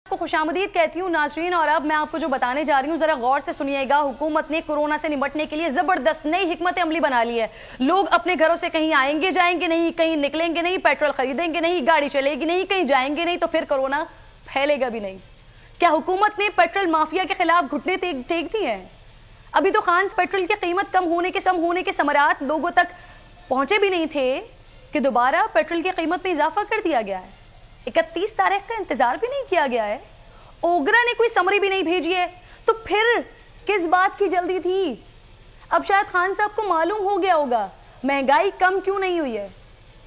आपको खुशामदीद कहती हूँ नाज़रीन। और अब मैं आपको जो बताने जा रही हूँ जरा गौर से सुनिएगा। हुकूमत ने कोरोना से निपटने के लिए जबरदस्त नई हिकमत अमली बना ली है। लोग अपने घरों से कहीं आएंगे जाएंगे नहीं, कहीं निकलेंगे नहीं, पेट्रोल खरीदेंगे नहीं, गाड़ी चलेगी नहीं, कहीं जाएंगे नहीं, तो फिर कोरोना फैलेगा भी नहीं। क्या हुकूमत ने पेट्रोल माफिया के खिलाफ घुटने टेक दिए हैं? अभी तो खान्स पेट्रोल की कीमत कम होने के समरात लोगों तक पहुंचे भी नहीं थे कि दोबारा पेट्रोल की कीमत में इजाफा कर दिया गया है। 31 तारीख का इंतजार भी नहीं किया गया है, ओगरा ने कोई समरी भी नहीं भेजी है, तो फिर किस बात की जल्दी थी? अब शायद खान साहब को मालूम हो गया होगा महंगाई कम क्यों नहीं हुई है।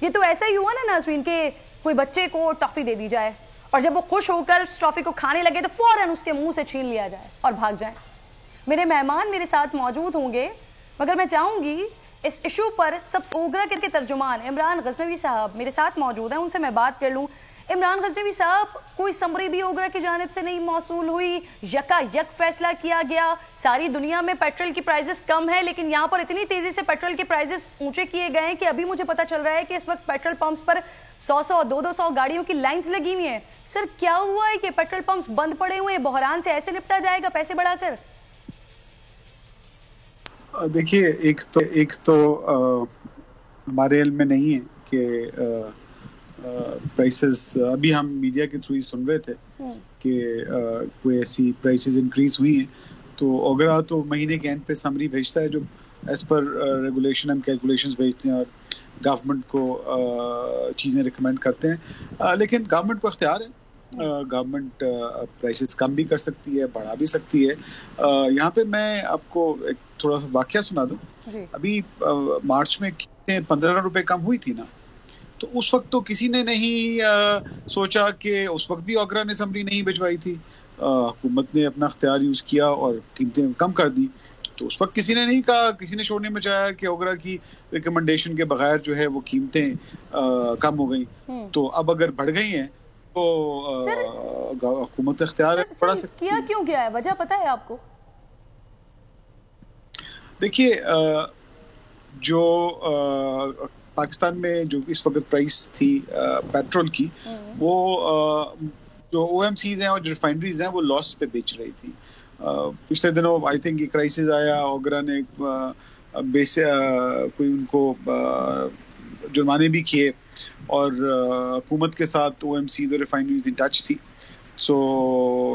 ये तो ऐसा ही हुआ ना नाज़रीन के कोई बच्चे को टॉफी दे दी जाए और जब वो खुश होकर उस टॉफी को खाने लगे तो फौरन उसके मुंह से छीन लिया जाए और भाग जाए। मेरे मेहमान मेरे साथ मौजूद होंगे, मगर मैं चाहूंगी इस इशू पर सब ओगरा के तर्जुमान इमरान गजनवी साहब मेरे साथ मौजूद हैं, उनसे मैं बात कर लूं। इमरान गजनवी साहब, कोई समरी भी ओगरा की जानिब से नहीं मौसूल हुई, यकायक फैसला किया गया। सारी दुनिया में पेट्रोल की प्राइसेस कम है, लेकिन यहाँ पर इतनी तेजी से पेट्रोल के प्राइसेस ऊंचे किए गए हैं कि अभी मुझे पता चल रहा है कि इस वक्त पेट्रोल पंप्स पर 100-100, 200-200 गाड़ियों की लाइंस लगी हुई हैं। सर, क्या हुआ है कि पेट्रोल पंप्स बंद पड़े हुए हैं? बहरान से ऐसे निपटा जाएगा पैसे बढ़ाकर? देखिए, एक तो हमारे इल्म में नहीं है कि प्राइसेस, अभी हम मीडिया के थ्रू ही सुन रहे थे कि कोई ऐसी प्राइसेस इंक्रीज हुई हैं। तो ओगरा तो महीने के एंड पे समरी भेजता है जो as per regulation and calculations भेजते हैं और गवर्नमेंट को चीज़ें रिकमेंड करते हैं। लेकिन गवर्नमेंट को इख्तियार है, गवर्नमेंट प्राइसेस कम भी कर सकती है, बढ़ा भी सकती है। यहाँ पे मैं आपको एक थोड़ा सा वाकया सुना दूं। अभी मार्च में 15 रुपए कम हुई थी ना, तो उस वक्त तो किसी ने नहीं सोचा कि उस वक्त भी ओगरा ने समरी नहीं भिजवाई थी। हुकूमत ने अपना इख्तियार यूज किया और कीमतें कम कर दी। तो उस वक्त किसी ने नहीं कहा, किसी ने शोर नहीं मचाया कि ओगरा की रिकमेंडेशन के बगैर जो है वो कीमतें कम हो गई। तो अब अगर बढ़ गई हैं तो हुकूमत इख्तियार बढ़ा सकती है। किया क्यों गया है, वजह पता है आपको? देखिए, जो पाकिस्तान में जो इस वक्त प्राइस थी पेट्रोल की, वो जो OMCs हैं और जो रिफाइनरीज हैं वो लॉस पे बेच रही थी। पिछले दिनों आई थिंक ये क्राइसिस आया, ओगरा ने कोई उनको जुर्माने भी किए और हुकूमत के साथ OMCs और रिफाइनरीज इन टच थी। सो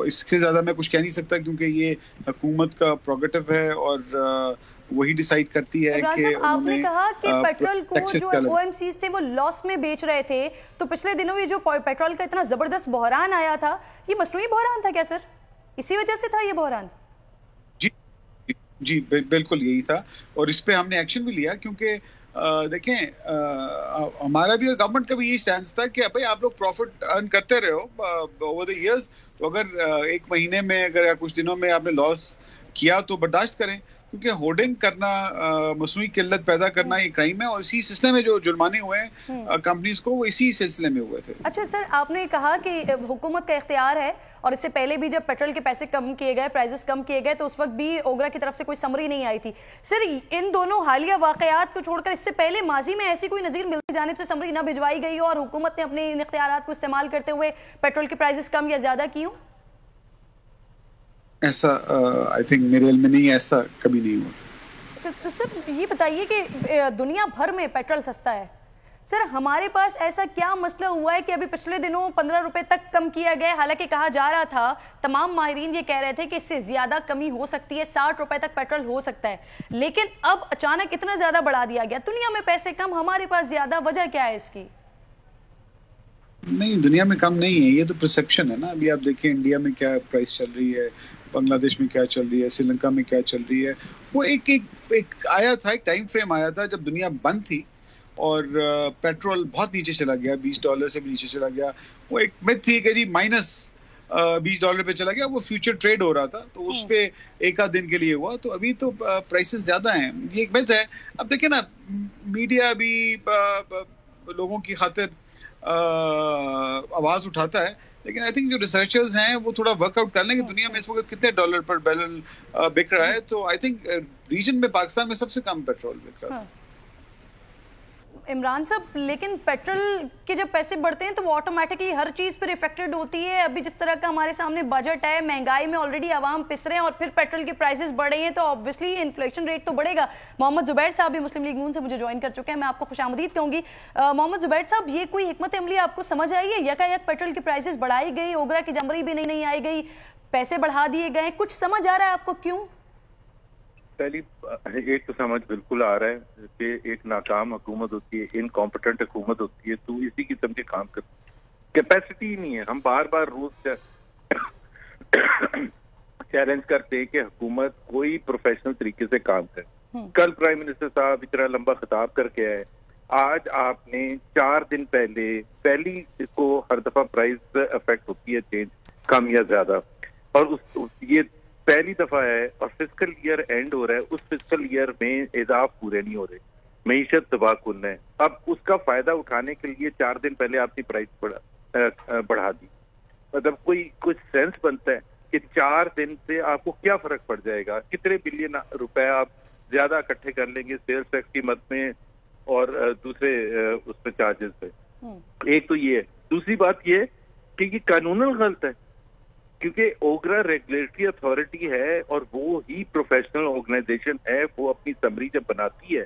इससे ज़्यादा मैं कुछ कह नहीं सकता, क्योंकि ये हुकूमत का प्रोगेटिव है और वही डिसाइड करती है कि आपने कहा कि पेट्रोल को जो OMCs थे वो लॉस में बेच रहे थे, तो पिछले दिनों ये जो पेट्रोल का इतना जबरदस्त बहरान आया था, ये मसनूई बहरान था क्या सर? इसी वजह से था ये बहरान? जी बिल्कुल यही था और इस पे हमने एक्शन भी लिया, क्योंकि देखें, हमारा भी और गवर्नमेंट का भी यही स्टैंड था कि भाई आप लोग प्रॉफिट अर्न करते रहे हो ओवर द इयर्स, तो अगर एक महीने में अगर या कुछ दिनों में आपने लॉस किया तो बर्दाश्त करें, क्योंकि होर्डिंग करना, मसनूई किल्लत पैदा करना ये क्राइम है। और इसी सिलसिले में जो जुर्माने हुए हैं कंपनीज को, वो इसी सिलसिले में हुए थे। अच्छा सर, आपने कहा कि हुकूमत का इख्तियार है और इससे पहले भी जब पेट्रोल के पैसे कम किए गए, प्राइसेस कम किए गए, तो उस वक्त भी ओगरा की तरफ से कोई समरी नहीं आई थी। सर, इन दोनों हालिया वाकयात को छोड़कर इससे पहले माजी में ऐसी कोई नज़ीर मिलती जानिब से समरी न भिजवाई गई हो और हुकूमत ने अपने इन इख्तियारात को इस्तेमाल करते हुए पेट्रोल के प्राइसेस कम या ज्यादा की हो? ऐसा आई थिंक मेरे इल्म में नहीं, ऐसा कभी नहीं हुआ। तो सर ये बताइए कि दुनिया भर में पेट्रोल सस्ता है, सर हमारे पास ऐसा क्या मसला हुआ है कि अभी पिछले दिनों 15 रुपए तक कम किया गया? हालांकि कहा जा रहा था, तमाम माहिरीन ये कह रहे थे कि इससे ज्यादा कमी हो सकती है, 60 रुपए तक पेट्रोल हो सकता है, लेकिन अब अचानक इतना ज्यादा बढ़ा दिया गया। दुनिया में पैसे कम, हमारे पास ज्यादा, वजह क्या है इसकी? नहीं, दुनिया में कम नहीं है, ये तो परसेप्शन है ना। अभी आप देखिए इंडिया में क्या प्राइस चल रही है, बांग्लादेश में क्या चल रही है, श्रीलंका में क्या चल रही है। वो एक आया था, एक टाइम फ्रेम आया था जब दुनिया बंद थी और पेट्रोल बहुत नीचे चला गया, $20 से भी नीचे चला गया। वो एक मिथ थी कि जी -$20 पे चला गया, वो फ्यूचर ट्रेड हो रहा था, तो उस पे एक आध दिन के लिए हुआ। तो अभी तो प्राइसेस ज्यादा हैं, ये एक मिथ है। अब देखिए ना, मीडिया भी लोगों की खातिर आवाज उठाता है, लेकिन आई थिंक जो रिसर्चर्स हैं वो थोड़ा वर्कआउट कर लें कि दुनिया में इस वक्त कितने डॉलर पर बैरल बिक रहा है। तो आई थिंक रीजन में पाकिस्तान में सबसे कम पेट्रोल बिक रहा है। इमरान साहब, लेकिन पेट्रोल के जब पैसे बढ़ते हैं तो वो ऑटोमेटिकली हर चीज़ पर इफेक्टेड होती है। अभी जिस तरह का हमारे सामने बजट है, महंगाई में ऑलरेडी आवाम पिस रहे हैं और फिर पेट्रोल के प्राइसेस बढ़े हैं तो ऑब्वियसली इन्फ्लेशन रेट तो बढ़ेगा। मोहम्मद जुबैर साहब भी मुस्लिम लीग नून से मुझे ज्वाइन कर चुके हैं, मैं आपको खुशामदीद कहूँगी। मोहम्मद जुबैर साहब, ये कोई हिकमत अमली आपको समझ आई है? यकायक पेट्रोल की प्राइसेस बढ़ाई गई, ओगरा की जमरी भी नहीं आई गई, पैसे बढ़ा दिए गए, कुछ समझ आ रहा है आपको क्यों? पहली एक तो समझ बिल्कुल आ रहा है कि एक नाकाम हुकूमत होती है, इनकॉम्पिटेंट हुकूमत होती है, तो इसी किस्म के काम कर कैपेसिटी ही नहीं है। हम बार बार रूस चैलेंज करते हैं कि हुकूमत कोई प्रोफेशनल तरीके से काम करे। कल प्राइम मिनिस्टर साहब इतना लंबा खिताब करके आए, आज आपने 4 दिन पहली को हर दफा प्राइस अफेक्ट होती है चेंज कम या ज्यादा, और ये पहली दफा है और फिस्कल ईयर एंड हो रहा है, उस फिस्कल ईयर में इजाफ पूरे नहीं हो रहे, मईशत तबाहकुन है। अब उसका फायदा उठाने के लिए 4 दिन पहले आपने प्राइस बढ़ा दी। मतलब कोई कुछ सेंस बनता है कि 4 दिन से आपको क्या फर्क पड़ जाएगा? कितने बिलियन रुपए आप ज्यादा इकट्ठे कर लेंगे सेल्स टैक्स की मद में और दूसरे उस पर चार्जेस पे। एक तो ये है। दूसरी बात ये कि ये कानूनन गलत है, क्योंकि ओगरा रेगुलेटरी अथॉरिटी है और वो ही प्रोफेशनल ऑर्गेनाइजेशन है। वो अपनी समरी जब बनाती है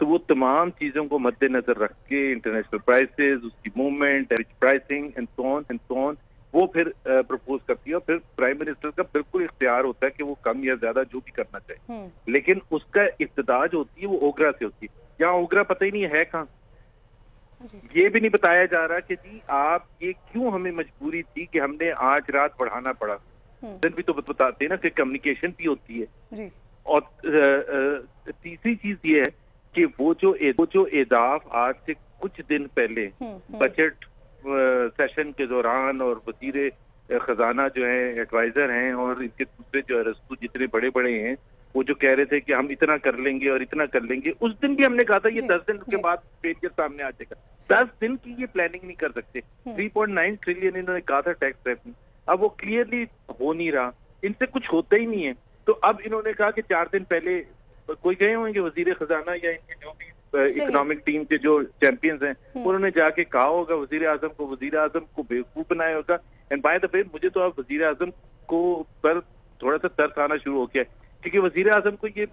तो वो तमाम चीजों को मद्देनजर रख के इंटरनेशनल प्राइसेस, उसकी movement, pricing and so on वो फिर प्रपोज करती है, और फिर प्राइम मिनिस्टर का बिल्कुल इख्तियार होता है कि वो कम या ज्यादा जो भी करना चाहिए, लेकिन उसका इब्तिदा जो होती है वो ओगरा से होती है। यहाँ ओगरा पता ही नहीं है कहाँ, ये भी नहीं बताया जा रहा कि जी आप ये क्यों हमें मजबूरी थी कि हमने आज रात बढ़ाना पड़ा। दिन भी तो बताते हैं ना कि कम्युनिकेशन भी होती है जी। और तीसरी चीज ये है कि वो जो इजाफ आज से कुछ दिन पहले बजट सेशन के दौरान और वजीर खजाना जो है एडवाइजर हैं और इनके दूसरे जो अरस्तु जितने बड़े बड़े हैं वो जो कह रहे थे कि हम इतना कर लेंगे और इतना कर लेंगे, उस दिन भी हमने कहा था ये 10 दिन के बाद फेलियर सामने आ जाएगा। 10 दिन की ये प्लानिंग नहीं कर सकते। 3.9 ट्रिलियन इन्होंने कहा था टैक्स रेवेन्यू, अब वो क्लियरली हो नहीं रहा, इनसे कुछ होता ही नहीं है। तो अब इन्होंने कहा कि 4 दिन पहले कोई गए होंगे वजीर खजाना या इनके जो भी इकोनॉमिक टीम के जो चैंपियंस हैं, उन्होंने जाके कहा होगा वजीर आजम को बेवकूफ बनाया होगा। एंड बाय द वे मुझे तो अब वजीर आजम को पर थोड़ा सा तरस आना शुरू हो गया, क्योंकि वजीर आजम को ये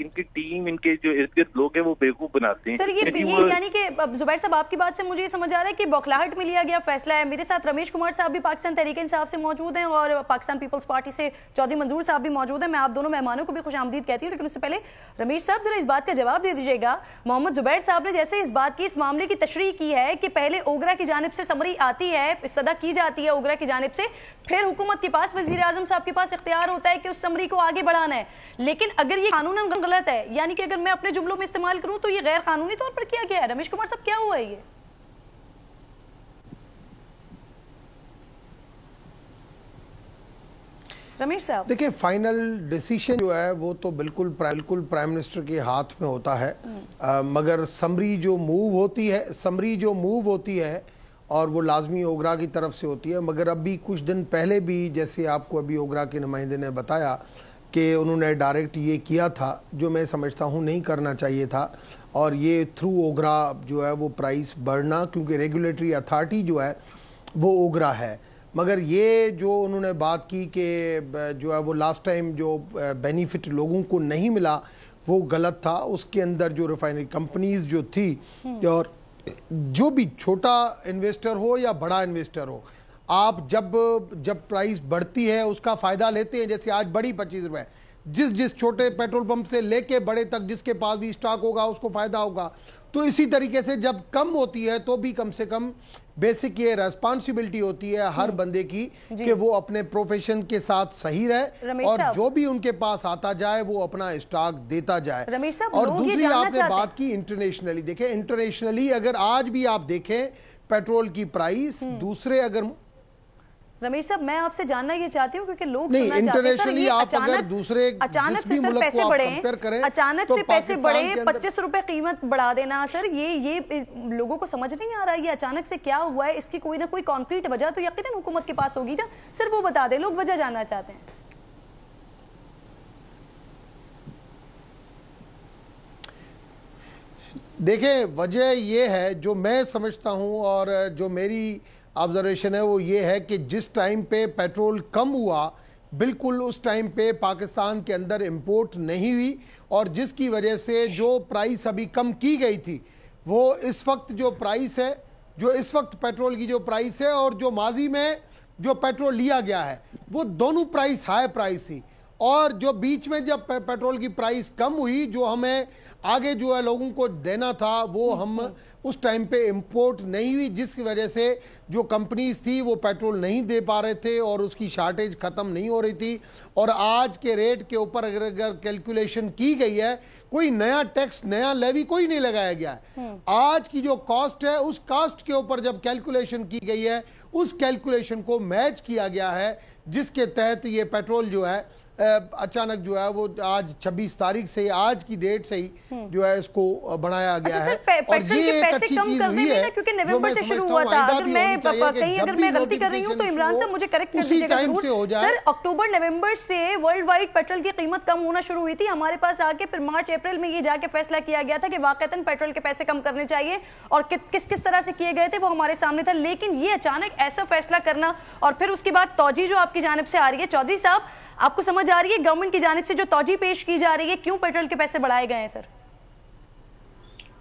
इनकी टीम, इनके जो इर्द गिर्द लोग हैं वो बेवकूफ बनाते हैं। सर ये यानी कि जुबैर साहब आपकी बात से मुझे ये समझ आ रहा है कि बौखलाहट में लिया गया फैसला है। मेरे साथ रमेश कुमार साहब भी पाकिस्तान तहरीक इंसाफ से मौजूद हैं और पाकिस्तान पीपल्स पार्टी से चौधरी मंजूर साहब भी मौजूद हैं। मैं आप दोनों मेहमानों को भी खुशामदीद कहती हूँ, लेकिन उससे पहले रमेश साहब जरा इस बात का जवाब दे दीजिएगा। मोहम्मद जुबैर साहब ने जैसे इस बात की, इस मामले की तशरीह की है कि पहले ओगरा की जानिब से समरी आती है, सदा की जाती है ओगरा की जानिब से, फिर हुकूमत के पास, वजीर आजम साहब के पास इख्तियार होता है कि उस समरी को आगे बढ़ाना है। लेकिन अगर ये कानूनन गलत है, यानी कि अगर मैं अपने जुमलों में इस्तेमाल करूं तो ये गैर कानूनी तौर पर किया गया है। रमेश कुमार साहब क्या हुआ है ये? रमेश साहब देखिए, फाइनल डिसीजन जो है वो तो बिल्कुल प्राइम मिनिस्टर के हाथ में होता है, मगर समरी जो मूव होती है और वो लाजमी ओगरा की तरफ से होती है। मगर अभी कुछ दिन पहले भी, जैसे आपको अभी ओगरा के नुमाइंदे ने बताया कि उन्होंने डायरेक्ट ये किया था, जो मैं समझता हूँ नहीं करना चाहिए था, और ये थ्रू ओगरा जो है वो प्राइस बढ़ना, क्योंकि रेगुलेटरी अथॉरिटी जो है वो ओगरा है। मगर ये जो उन्होंने बात की कि जो है वो लास्ट टाइम जो बेनिफिट लोगों को नहीं मिला वो गलत था। उसके अंदर जो रिफाइनरी कंपनीज जो थी, और जो भी छोटा इन्वेस्टर हो या बड़ा इन्वेस्टर हो, आप जब प्राइस बढ़ती है उसका फ़ायदा लेते हैं। जैसे आज बढ़ी 25 रुपये, जिस छोटे पेट्रोल पंप से लेके बड़े तक जिसके पास भी स्टॉक होगा उसको फ़ायदा होगा। तो इसी तरीके से जब कम होती है तो भी कम से कम बेसिक ये रेस्पॉन्सिबिलिटी होती है हर बंदे की कि वो अपने प्रोफेशन के साथ सही रहे और जो भी उनके पास आता जाए वो अपना स्टॉक देता जाए। और दूसरी आपने बात की इंटरनेशनली, देखें इंटरनेशनली अगर आज भी आप देखें पेट्रोल की प्राइस दूसरे, अगर रमेश साहब मैं आपसे जानना ये चाहती हूँ क्योंकि लोग नहीं, इंटरनेशनली आप अगर दूसरे अचानक से सर पैसे बढ़े, अचानक से पैसे बढ़े, 25 रुपए कीमत बढ़ा देना, सर ये लोगों को समझ नहीं आ रहा है ये अचानक से क्या हुआ है। इसकी कोई ना कोई कॉन्क्रीट वजह तो यकीनन हुकूमत के पास होगी ना, सर वो बता दे, लोग वजह जानना चाहते हैं। देखिए, वजह ये है, जो मैं समझता हूँ और जो मेरी ऑब्जर्वेशन है वो ये है कि जिस टाइम पे पेट्रोल कम हुआ, बिल्कुल उस टाइम पे पाकिस्तान के अंदर इंपोर्ट नहीं हुई, और जिसकी वजह से जो प्राइस अभी कम की गई थी वो इस वक्त जो प्राइस है, जो इस वक्त पेट्रोल की जो प्राइस है और जो माजी में जो पेट्रोल लिया गया है, वो दोनों प्राइस हाई प्राइस थी। और जो बीच में जब पेट्रोल की प्राइस कम हुई, जो हमें आगे जो है लोगों को देना था, वो हम उस टाइम पे इंपोर्ट नहीं हुई, जिसकी वजह से जो कंपनीज थी वो पेट्रोल नहीं दे पा रहे थे और उसकी शार्टेज ख़त्म नहीं हो रही थी। और आज के रेट के ऊपर अगर कैलकुलेशन की गई है, कोई नया टैक्स, नया लेवी कोई नहीं लगाया गया है। आज की जो कॉस्ट है, उस कॉस्ट के ऊपर जब कैलकुलेशन की गई है, उस कैलकुलेशन को मैच किया गया है, जिसके तहत ये पेट्रोल जो है अचानक जो है वो आज 26 तारीख से, आज की डेट से ही जो है इसको बढ़ाया गया है। और ये एक अच्छी चीज हुई है, क्योंकि नवंबर से शुरू हुआ था। अगर मैं गलती कर रही हूँ तो इमरान साहब मुझे करेक्ट कर दीजिएगा जरूर। सर, अक्टूबर नवंबर से वर्ल्ड वाइड पेट्रोल की कीमत कम होना शुरू हुई थी हमारे पास आके, फिर मार्च अप्रैल में ये जाके फैसला किया गया था कि वाकईतन पेट्रोल के पैसे कम करने चाहिए, और किस किस तरह से किए गए थे वो हमारे सामने था। लेकिन ये अचानक ऐसा फैसला करना, और फिर उसके बाद तौजी जो आपकी जानिब से आ रही है, चौधरी साहब आपको समझ आ रही है गवर्नमेंट की जानिब से जो तौजी पेश की जा रही है, क्यों पेट्रोल के पैसे बढ़ाए गए हैं? सर,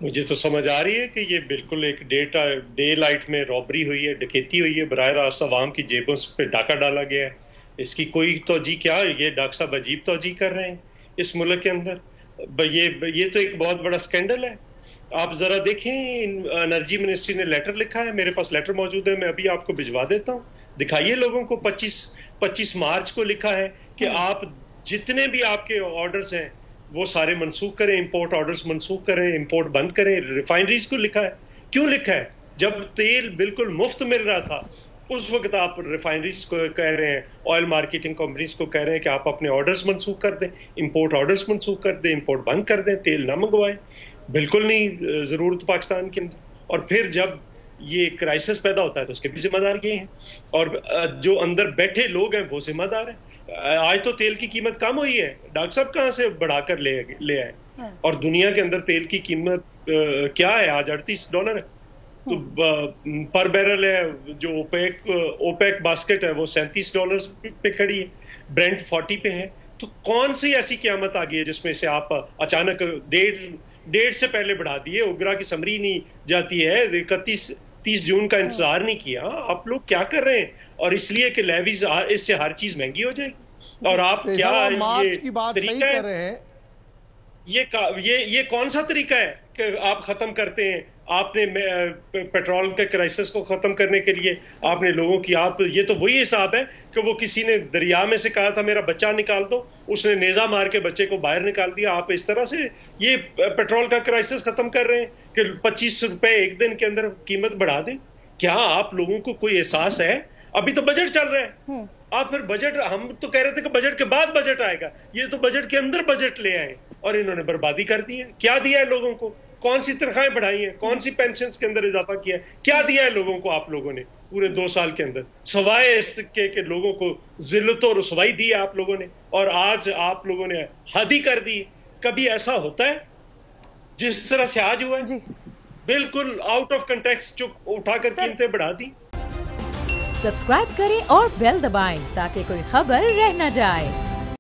मुझे तो समझ आ रही है कि ये बिल्कुल एक डे लाइट में रॉबरी हुई है, डकैती हुई है, बराह रास्त अवाम की जेबों पे डाका डाला गया है। इसकी कोई तौजी क्या है? ये डॉक्टर साहब अजीब तौजी कर रहे हैं इस मुल्क के अंदर। ये तो एक बहुत बड़ा स्कैंडल है। आप जरा देखें, एनर्जी मिनिस्ट्री ने लेटर लिखा है, मेरे पास लेटर मौजूद है, मैं अभी आपको भिजवा देता हूँ। दिखाइए लोगों को, 25 मार्च को लिखा है कि आप जितने भी आपके ऑर्डर्स हैं वो सारे मनसूख करें, इंपोर्ट ऑर्डर्स मनसूख करें, इंपोर्ट बंद करें। रिफाइनरीज को लिखा है। क्यों लिखा है? जब तेल बिल्कुल मुफ्त मिल रहा था उस वक्त आप रिफाइनरीज को कह रहे हैं, ऑयल मार्केटिंग कंपनीज को कह रहे हैं कि आप अपने ऑर्डर्स मनसूख कर दें, इंपोर्ट ऑर्डर्स मनसूख कर दें, इंपोर्ट बंद कर दें, तेल ना मंगवाएं। बिल्कुल नहीं जरूरत पाकिस्तान के अंदर। और फिर जब ये क्राइसिस पैदा होता है तो उसके भी जिम्मेदार ये हैं, और जो अंदर बैठे लोग हैं वो जिम्मेदार हैं। आज तो तेल की कीमत कम हुई है, डॉक्टर साहब कहां से बढ़ाकर ले आए? और दुनिया के अंदर तेल की कीमत क्या है? आज $38 है। तो पर बैरल है। जो ओपेक बास्केट है वो $37 पे खड़ी है, ब्रेंट 40 पे है। तो कौन सी ऐसी क़यामत आ गई है जिसमें से आप अचानक डेढ़ से पहले बढ़ा दिए? उगरा की समरी नहीं जाती है, 31-30 जून का इंतजार नहीं किया। आप लोग क्या कर रहे हैं? और इसलिए कि लेवीज, इससे हर चीज महंगी हो जाएगी। और आप क्या ये की बात सही कर रहे हैं? ये कौन सा तरीका है कि आप खत्म करते हैं? आपने पेट्रोल के क्राइसिस को खत्म करने के लिए आपने लोगों की, ये तो वही हिसाब है कि वो किसी ने दरिया में से कहा था मेरा बच्चा निकाल दो, उसने नेजा मार के बच्चे को बाहर निकाल दिया। आप इस तरह से ये पेट्रोल का क्राइसिस खत्म कर रहे हैं कि 25 रुपए एक दिन के अंदर कीमत बढ़ा दें। क्या आप लोगों को कोई एहसास है? अभी तो बजट चल रहा है, आप फिर बजट, हम तो कह रहे थे कि बजट के बाद बजट आएगा, ये तो बजट के अंदर बजट ले आए और इन्होंने बर्बादी कर दी है। क्या दिया है लोगों को? कौन सी तनख्वाहें बढ़ाई हैं? कौन सी पेंशन के अंदर इजाफा किया है? क्या दिया है लोगों को आप लोगों ने पूरे 2 साल के अंदर? सवाए इसके लोगों को जिल्लत और रुसवाई दी है आप लोगों ने, और आज आप लोगों ने हद ही कर दी। कभी ऐसा होता है जिस तरह से आज हुआ है? बिल्कुल आउट ऑफ कंटेक्स्ट उठाकर कीमतें बढ़ा दी। सब्सक्राइब करें और बेल दबाएं ताकि कोई खबर रह न जाए।